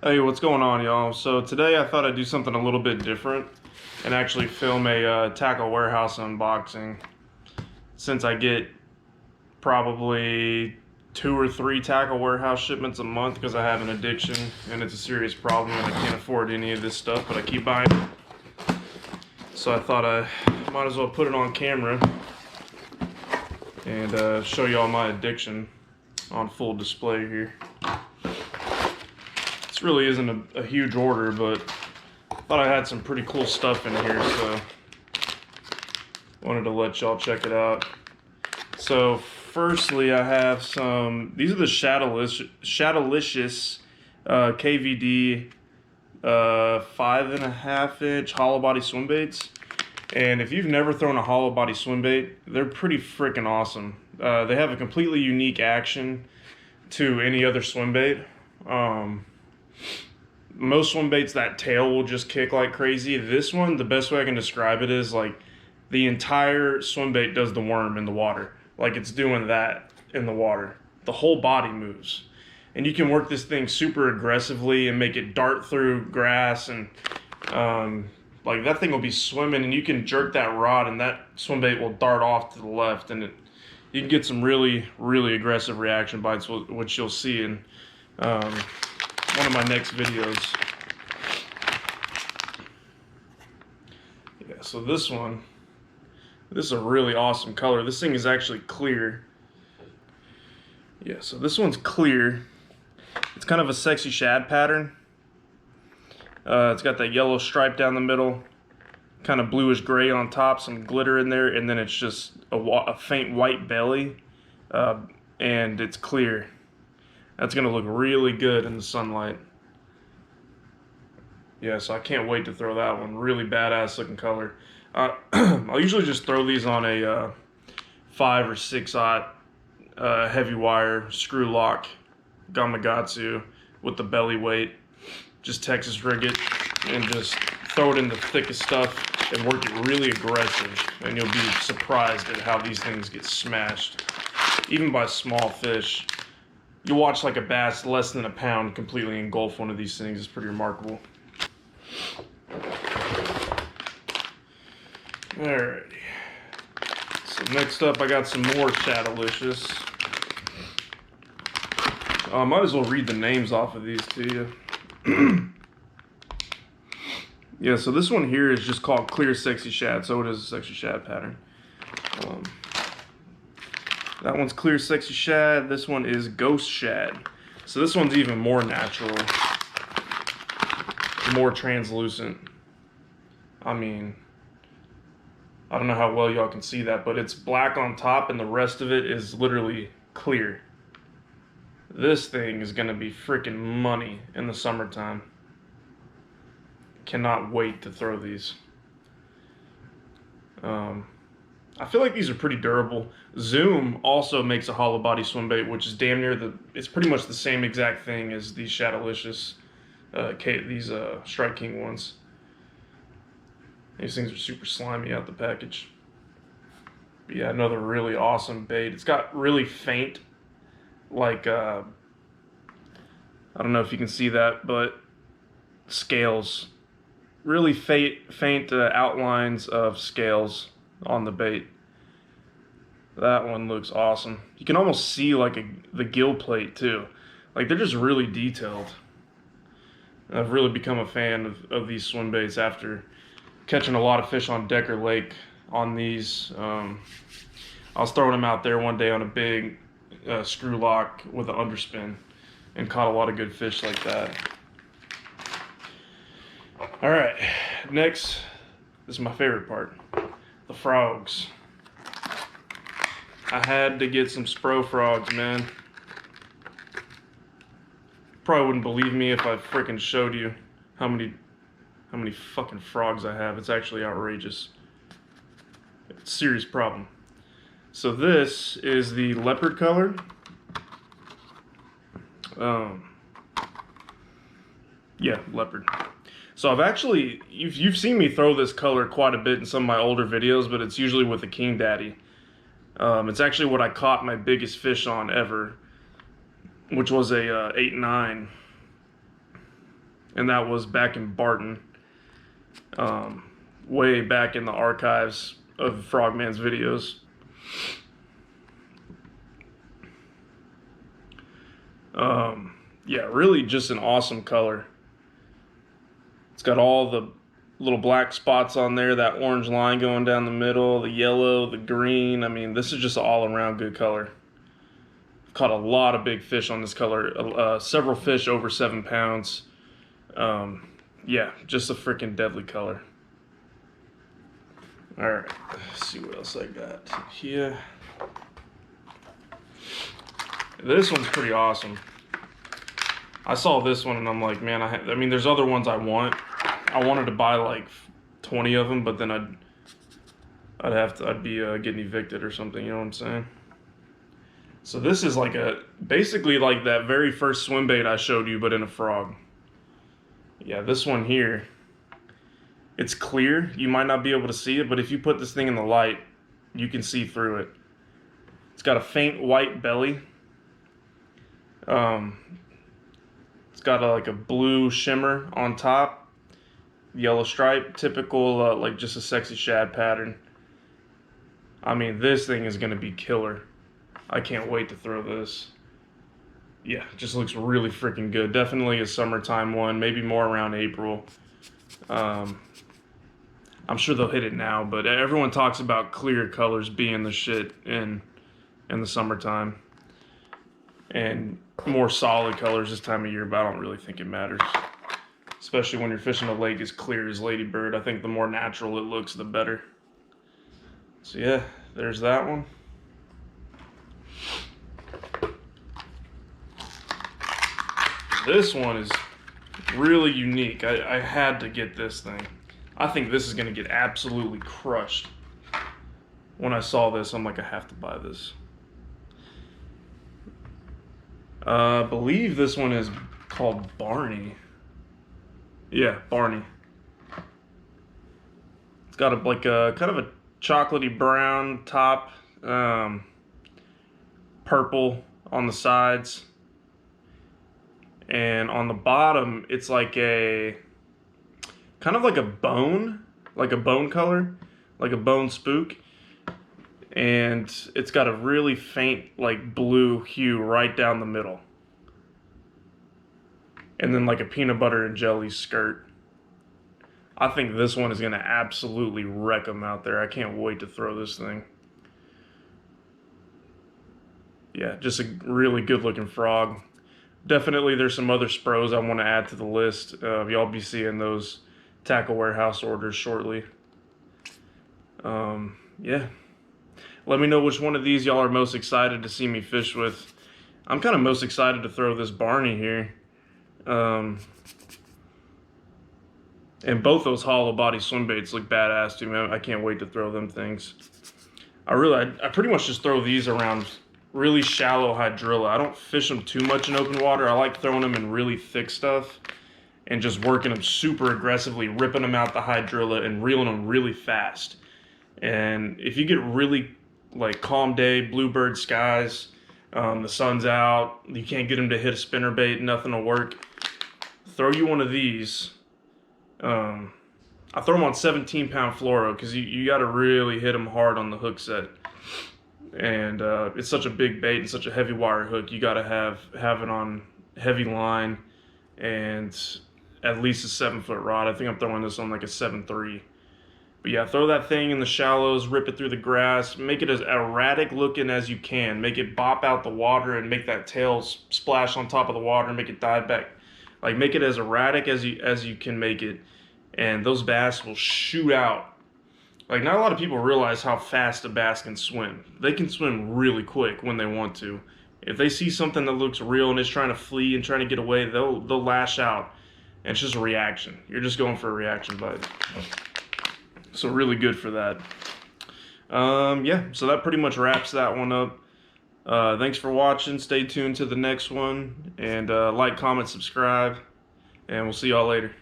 Hey, what's going on, y'all? So today I thought I'd do something a little bit different and actually film a tackle warehouse unboxing, since I get probably 2 or 3 tackle warehouse shipments a month because I have an addiction and it's a serious problem and I can't afford any of this stuff, but I keep buying it. So I thought I might as well put it on camera and show y'all my addiction on full display here. This really isn't a huge order, but I thought I had some pretty cool stuff in here, so wanted to let y'all check it out. So firstly, I have these are the Shadowless KVD 5.5 inch hollow body swim baits. And if you've never thrown a hollow body swim bait, they're pretty freaking awesome. They have a completely unique action to any other swim bait. Most swim baits, that tail will just kick like crazy. This one, the best way I can describe it is like the entire swim bait does the worm in the water. Like it's doing that in the water. The whole body moves. And you can work this thing super aggressively and make it dart through grass, and like that thing will be swimming and you can jerk that rod and that swim bait will dart off to the left, and you can get some really, really aggressive reaction bites, which you'll see in one of my next videos. Yeah, so this is a really awesome color. This thing is actually clear. Yeah, so this one's clear. It's kind of a sexy shad pattern. It's got that yellow stripe down the middle, kind of bluish gray on top, some glitter in there, and then it's just a faint white belly, and it's clear. That's gonna look really good in the sunlight. Yeah, so I can't wait to throw that one. Really badass looking color. I'll usually just throw these on a 5 or 6/0 heavy wire screw lock Gamakatsu with the belly weight. Just Texas rig it and just throw it in the thickest stuff and work it really aggressive, and you'll be surprised at how these things get smashed, even by small fish. You'll watch like a bass less than a pound completely engulf one of these things. It's pretty remarkable. Alrighty. So next up, I got some more Shadowlicious. I might as well read the names off of these to you. Yeah, so this one here is just called Clear Sexy Shad, so it is a sexy shad pattern. That one's Clear Sexy Shad. This one is Ghost Shad. So this one's even more natural, more translucent. I mean, I don't know how well y'all can see that, but it's black on top and the rest of it is literally clear. This thing is gonna be freaking money in the summertime. Cannot wait to throw these. I feel like these are pretty durable. Zoom also makes a hollow body swim bait, which is damn near it's pretty much the same exact thing as these Shadowlicious, these Strike King ones. These things are super slimy out the package. But yeah, another really awesome bait. It's got really faint, like, I don't know if you can see that, but scales. Really faint outlines of scales on the bait. That one looks awesome. You can almost see like the gill plate too. Like they're just really detailed. I've really become a fan of these swim baits after catching a lot of fish on Decker Lake on these. I was throwing them out there one day on a big screw lock with an underspin and caught a lot of good fish like that. All right, next, this is my favorite part, the frogs. I had to get some Spro frogs, man. Probably wouldn't believe me if I freaking showed you how many fucking frogs I have. It's actually outrageous. It's a serious problem. So this is the Leopard color. Yeah, Leopard. So I've actually, you've seen me throw this color quite a bit in some of my older videos, but it's usually with a King Daddy. It's actually what I caught my biggest fish on ever, which was a 8.9 and that was back in Barton, way back in the archives of Frogman's videos. Yeah, really just an awesome color. It's got all the little black spots on there, that orange line going down the middle, the yellow, the green. I mean, this is just an all-around good color. I've caught a lot of big fish on this color, several fish over 7 pounds. Yeah, just a freaking deadly color. All right, let's see what else I got here. This one's pretty awesome. I saw this one and I'm like, man, I mean, there's other ones I want. I wanted to buy like 20 of them, but then I'd be getting evicted or something. You know what I'm saying? So this is like basically like that very first swim bait I showed you, but in a frog. Yeah, this one here, it's clear. You might not be able to see it, but if you put this thing in the light, you can see through it. It's got a faint white belly. It's got like a blue shimmer on top, yellow stripe, typical like just a sexy shad pattern. I mean, this thing is gonna be killer. I can't wait to throw this. Yeah, just looks really freaking good. Definitely a summertime one, maybe more around April. I'm sure they'll hit it now, but everyone talks about clear colors being the shit in the summertime. And more solid colors this time of year, but I don't really think it matters. Especially when you're fishing a lake as clear as Ladybird. I think the more natural it looks, the better. So yeah, there's that one. This one is really unique. I had to get this thing. I think this is gonna get absolutely crushed. When I saw this, I'm like, I have to buy this. I believe this one is called Barney. Yeah, Barney. It's got like a kind of a chocolatey brown top, purple on the sides, and on the bottom it's like a kind of like a bone color, like a bone spook. And it's got a really faint like blue hue right down the middle, and then like a peanut butter and jelly skirt. I think this one is gonna absolutely wreck them out there. I can't wait to throw this thing. Yeah, just a really good looking frog. Definitely there's some other spros I want to add to the list. Y'all be seeing those Tackle Warehouse orders shortly. Yeah. Let me know which one of these y'all are most excited to see me fish with. I'm kind of most excited to throw this Barney here. And both those hollow body swim baits look badass too, man. I can't wait to throw them things. I pretty much just throw these around really shallow hydrilla. I don't fish them too much in open water. I like throwing them in really thick stuff and just working them super aggressively, ripping them out the hydrilla and reeling them really fast. And if you get really like calm day, bluebird skies, the sun's out, you can't get them to hit a spinnerbait, nothing will work, throw you one of these. I throw them on 17-pound fluoro because you got to really hit them hard on the hook set. And it's such a big bait and such a heavy wire hook, you got to have it on heavy line and at least a 7-foot rod. I think I'm throwing this on like a 7.3. But yeah, throw that thing in the shallows, rip it through the grass, make it as erratic looking as you can. Make it bop out the water and make that tail splash on top of the water and make it dive back. Like, make it as erratic as you can make it. And those bass will shoot out. Like, not a lot of people realize how fast a bass can swim. They can swim really quick when they want to. If they see something that looks real and is trying to flee and trying to get away, they'll lash out. And it's just a reaction. You're just going for a reaction bite. So really good for that. Yeah, so that pretty much wraps that one up. Thanks for watching. Stay tuned to the next one. And like, comment, subscribe. And we'll see y'all later.